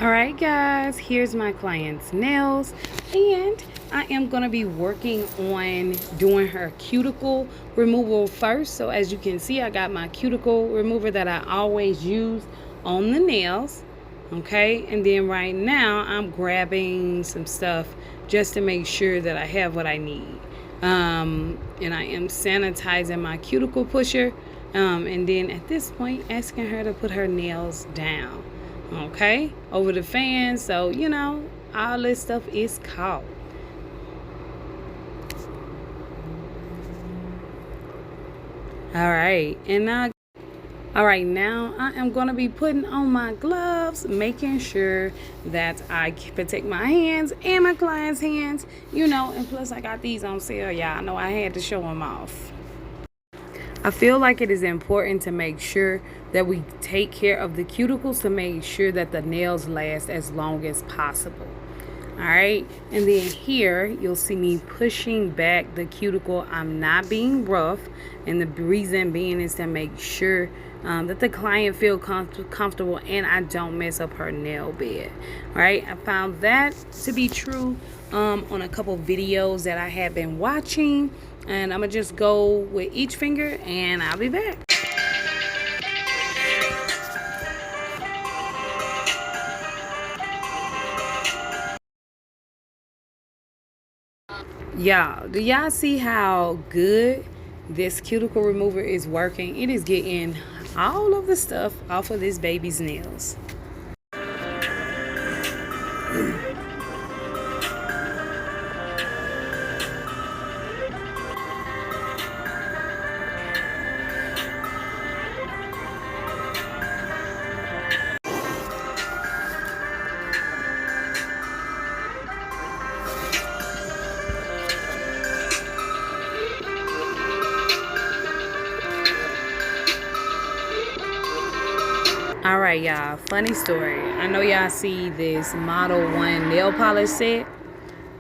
Alright guys, here's my client's nails, and I am going to be working on doing her cuticle removal first. So as you can see, I got my cuticle remover that I always use on the nails. Okay, and then right now I'm grabbing some stuff just to make sure that I have what I need. And I am sanitizing my cuticle pusher, and then at this point asking her to put her nails down, okay, over the fan, so you know all this stuff is caught. All right, now I am going to be putting on my gloves, making sure that I protect my hands and my client's hands, you know, and plus I got these on sale, y'all. I know I had to show them off. I feel like it is important to make sure that we take care of the cuticles to make sure that the nails last as long as possible. All right, and then here you'll see me pushing back the cuticle. I'm not being rough, and the reason being is to make sure that the client feel comfortable and I don't mess up her nail bed. All right, I found that to be true on a couple videos that I have been watching, and I'm gonna just go with each finger and I'll be back. Y'all, do y'all see how good this cuticle remover is working? It is getting all of the stuff off of this baby's nails. All right, y'all, funny story. I know y'all see this Model 1 nail polish set.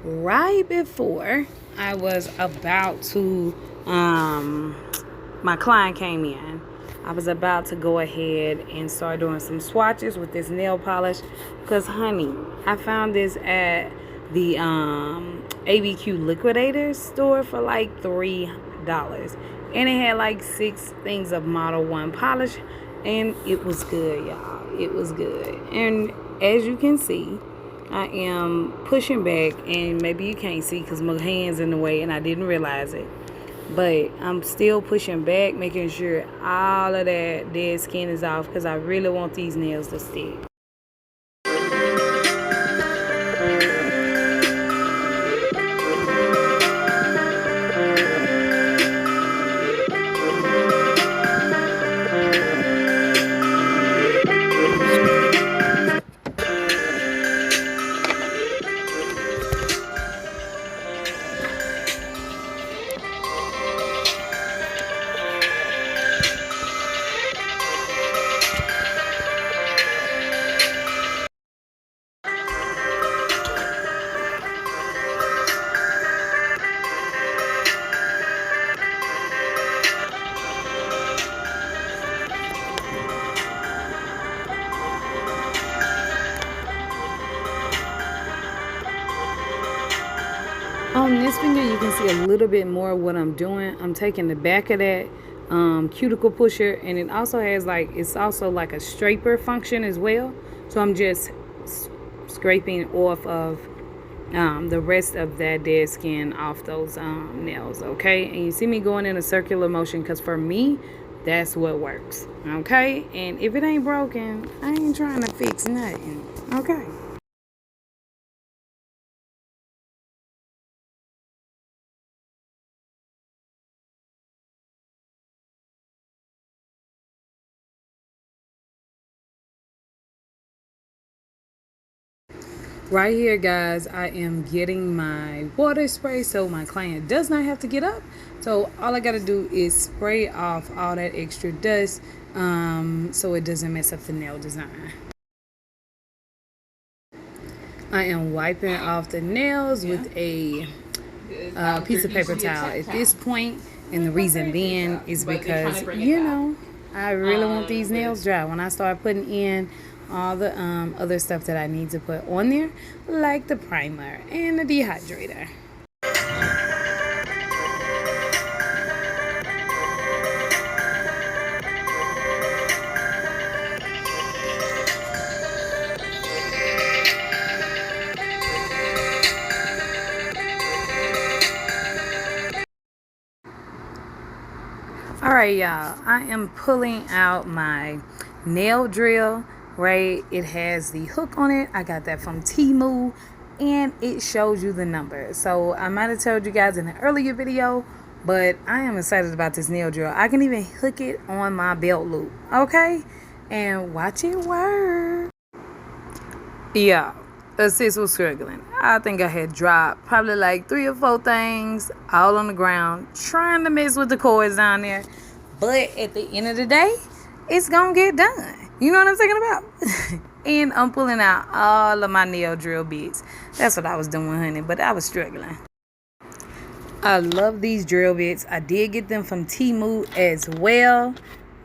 Right before I was about to, my client came in, I was about to go ahead and start doing some swatches with this nail polish. Because, honey, I found this at the ABQ Liquidator store for like $3. And it had like 6 things of Model 1 polish. And it was good, y'all. It was good. And as you can see, I am pushing back, and maybe you can't see because my hand's in the way and I didn't realize it. But I'm still pushing back, making sure all of that dead skin is off because I really want these nails to stick. On this finger, you can see a little bit more of what I'm doing. I'm taking the back of that cuticle pusher, and it also has it's also like a scraper function as well. So I'm just scraping off of the rest of that dead skin off those nails, okay? And you see me going in a circular motion because for me, that's what works, okay? And if it ain't broken, I ain't trying to fix nothing, okay? Right here, guys, I am getting my water spray so my client does not have to get up. So all I gotta do is spray off all that extra dust so it doesn't mess up the nail design. I am wiping off the nails with a piece of paper towel at this point, and the reason being is because, you know, I really want these nails dry. When I start putting in all the other stuff that I need to put on there, like the primer and the dehydrator. All right, y'all, I am pulling out my nail drill, right? It has the hook on it. I got that from Temu, and it shows you the number. So I might have told you guys in an earlier video, but I am excited about this nail drill. I can even hook it on my belt loop, okay? And watch it work. Yeah, sis was struggling. I think I had dropped probably like 3 or 4 things all on the ground, trying to mess with the cords down there. But at the end of the day, it's gonna get done. You know what I'm talking about? And I'm pulling out all of my nail drill bits. That's what I was doing, honey, but I was struggling. I love these drill bits. I did get them from Temu as well.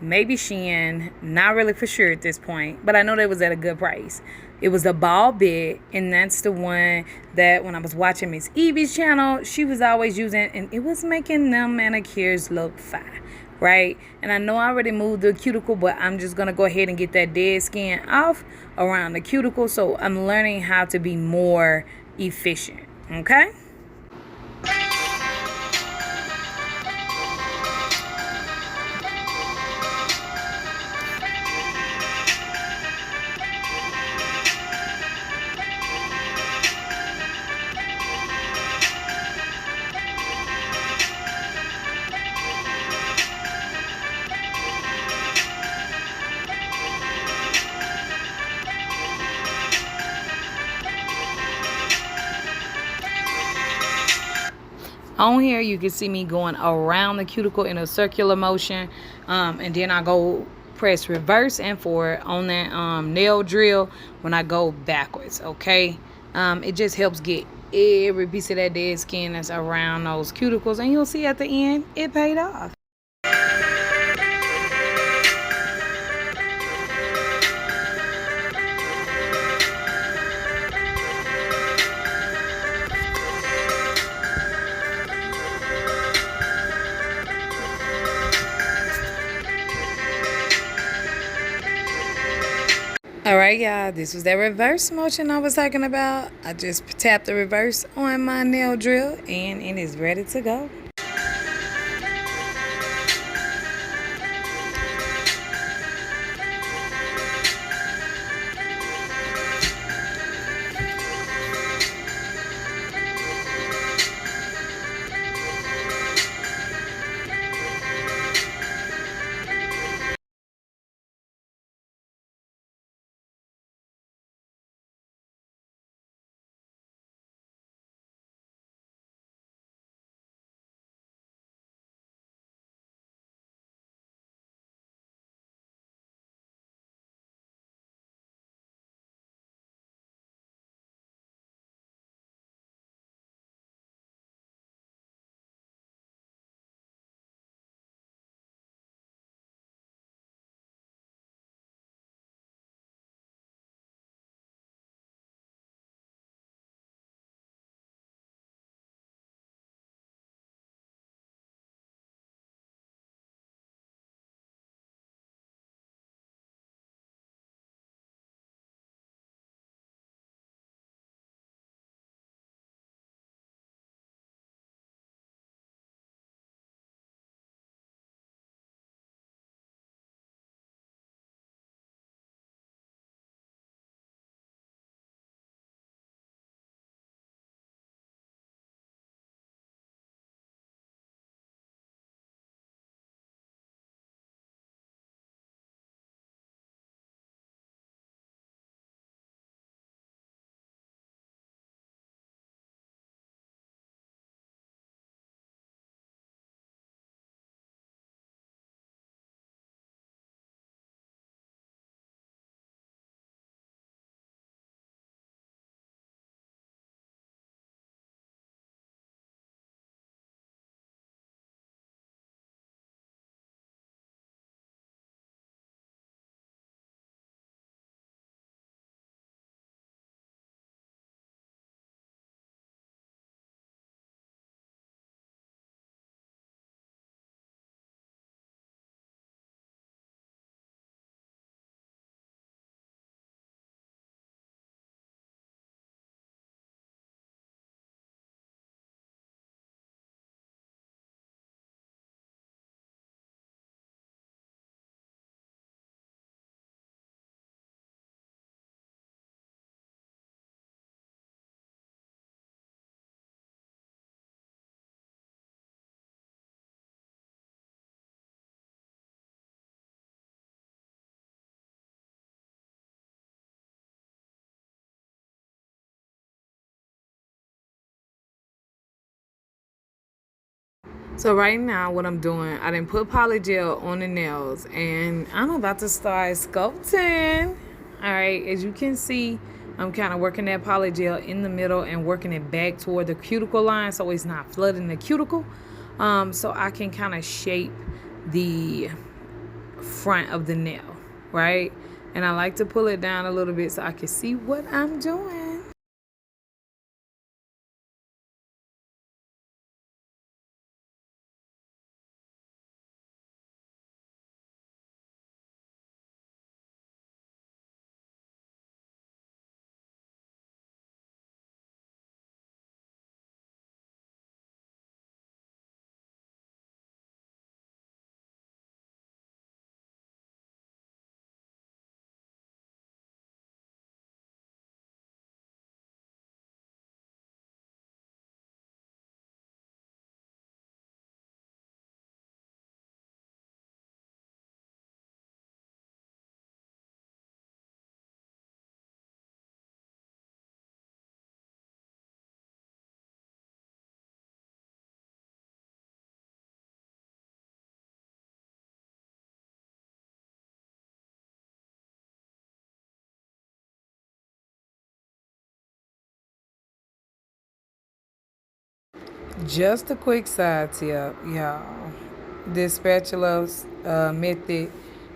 Maybe Shein. Not really for sure at this point. But I know they was at a good price. It was a ball bit. And that's the one that when I was watching Miss Evie's channel, she was always using. And it was making them manicures look fine. Right? And I know I already moved the cuticle. But I'm just going to go ahead and get that dead skin off around the cuticle. So I'm learning how to be more efficient. Okay? On here, you can see me going around the cuticle in a circular motion. And then I go press reverse and forward on that nail drill when I go backwards, okay? It just helps get every piece of that dead skin that's around those cuticles. And you'll see at the end, it paid off. All right, y'all, this was that reverse motion I was talking about. I just tapped the reverse on my nail drill and it is ready to go. So right now what I'm doing, I didn't put polygel on the nails and I'm about to start sculpting. All right, as you can see, I'm kind of working that polygel in the middle and working it back toward the cuticle line so it's not flooding the cuticle. So I can kind of shape the front of the nail, right? And I like to pull it down a little bit so I can see what I'm doing. Just a quick side tip, y'all. This spatula method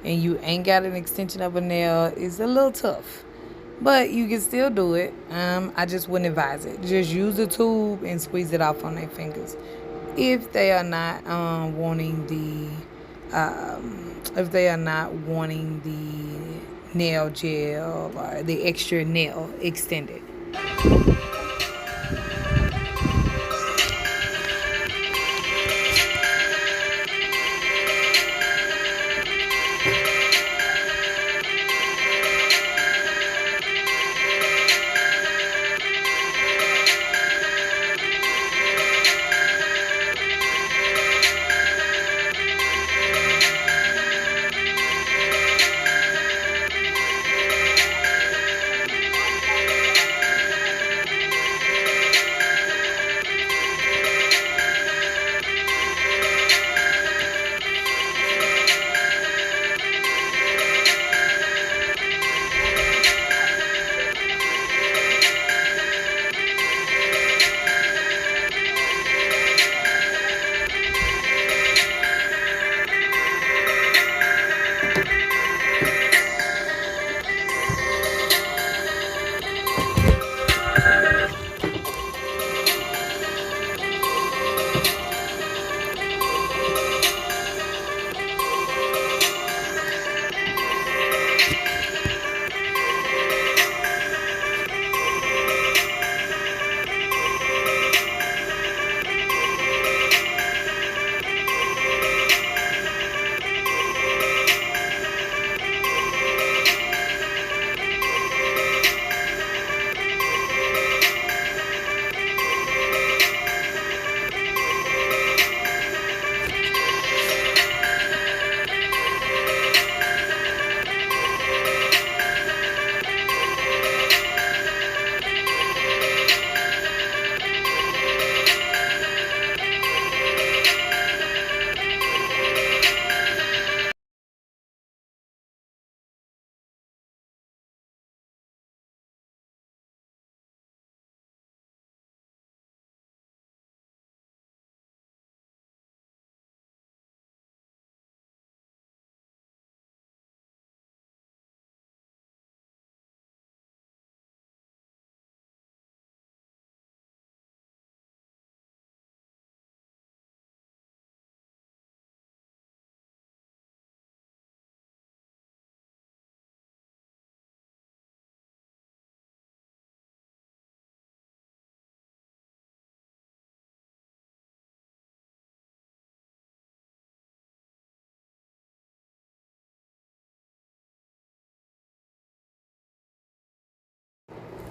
and you ain't got an extension of a nail is a little tough. But you can still do it. I just wouldn't advise it. Just use the tube and squeeze it off on their fingers. If they are not wanting the nail gel or the extra nail extended.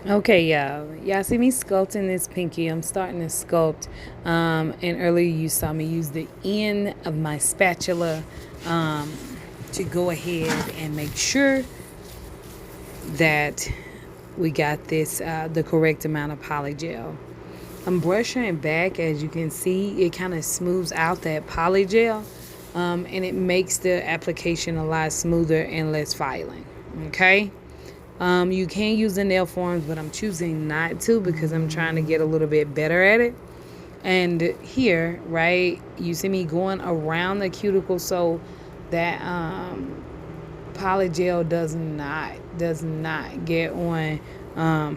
Okay, y'all. Y'all see me sculpting this pinky. I'm starting to sculpt. And earlier you saw me use the end of my spatula to go ahead and make sure that we got this the correct amount of polygel. I'm brushing it back. As you can see, it kind of smooths out that polygel, and it makes the application a lot smoother and less filing. Okay. You can use the nail forms, but I'm choosing not to because I'm trying to get a little bit better at it. And here, right, you see me going around the cuticle so that polygel does not get on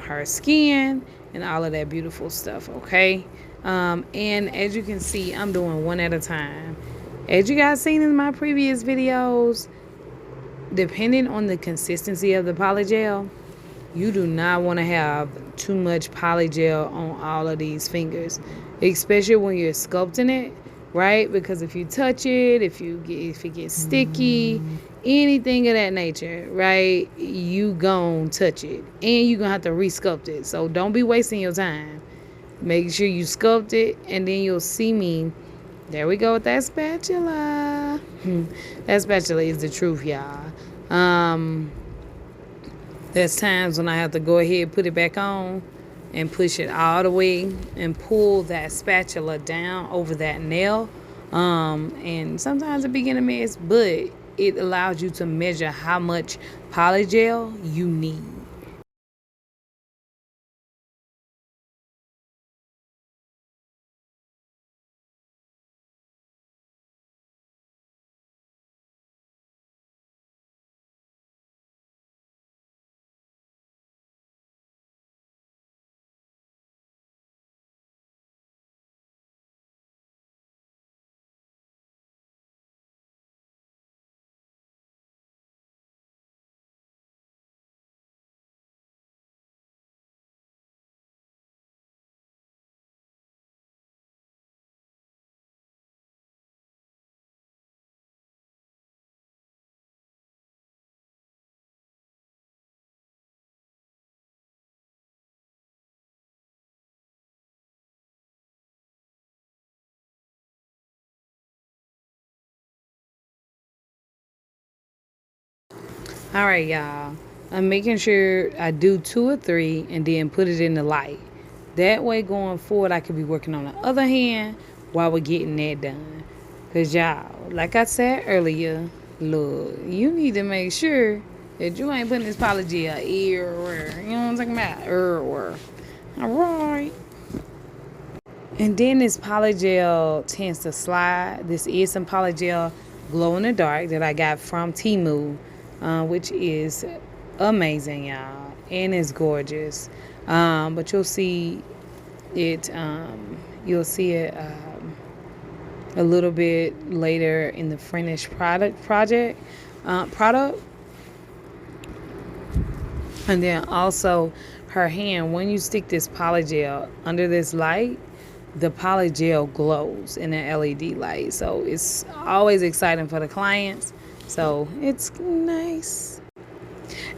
her skin and all of that beautiful stuff. Okay. And as you can see, I'm doing one at a time. As you guys seen in my previous videos, depending on the consistency of the polygel, you do not want to have too much polygel on all of these fingers, especially when you're sculpting it, right? Because if you touch it, if it gets sticky, anything of that nature, right, you gon' touch it and you gonna have to resculpt it. So don't be wasting your time. Make sure you sculpt it, and then you'll see me. There we go with that spatula. That spatula is the truth, y'all. There's times when I have to go ahead and put it back on and push it all the way and pull that spatula down over that nail. And sometimes it begin a mess, but it allows you to measure how much polygel you need. All right, y'all. I'm making sure I do 2 or 3 and then put it in the light. That way, going forward, I could be working on the other hand while we're getting that done. Because, y'all, like I said earlier, look, you need to make sure that you ain't putting this polygel everywhere. You know what I'm talking about? Everywhere. All right. And then this polygel tends to slide. This is some polygel glow in the dark that I got from Temu, which is amazing, y'all, and it's gorgeous. But you'll see it. You'll see it a little bit later in the finished product. And then also her hand, when you stick this polygel under this light, the polygel glows in an LED light. So it's always exciting for the clients. So it's nice.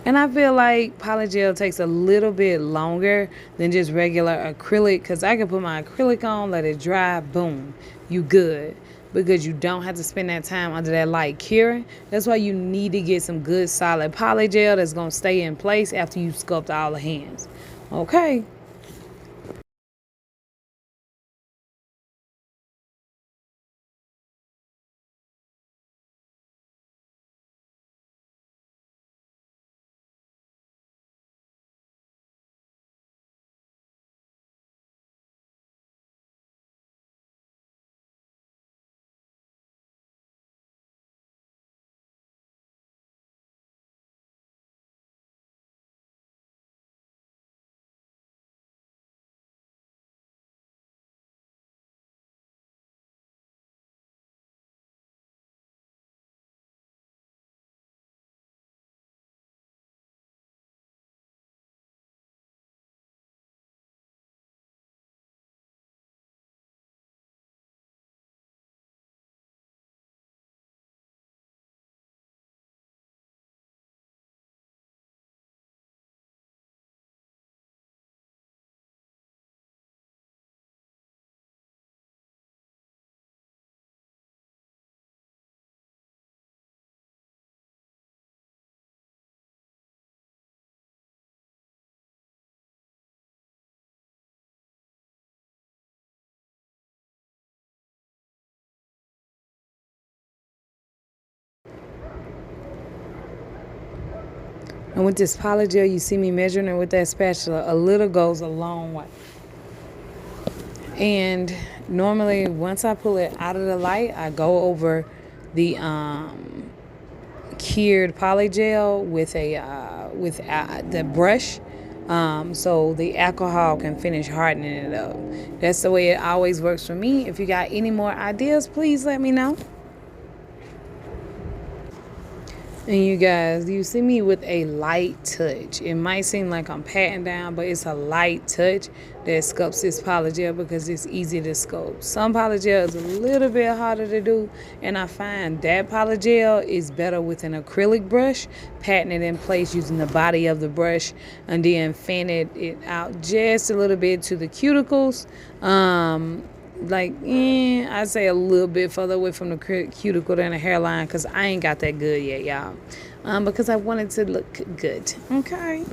And I feel like polygel takes a little bit longer than just regular acrylic, because I can put my acrylic on, let it dry, boom, you good. Because you don't have to spend that time under that light curing. That's why you need to get some good solid polygel that's going to stay in place after you sculpt all the hands. Okay. And with this polygel, you see me measuring it with that spatula. A little goes a long way. And normally, once I pull it out of the light, I go over the cured polygel with the brush, so the alcohol can finish hardening it up. That's the way it always works for me. If you got any more ideas, please let me know. And you guys, you see me with a light touch. It might seem like I'm patting down, but it's a light touch that sculpts this polygel because it's easy to sculpt. Some polygel is a little bit harder to do, and I find that polygel is better with an acrylic brush, patting it in place using the body of the brush, and then fanning it out just a little bit to the cuticles. I'd say a little bit further away from the cuticle than the hairline because I ain't got that good yet, y'all. Because I want it to look good. Okay.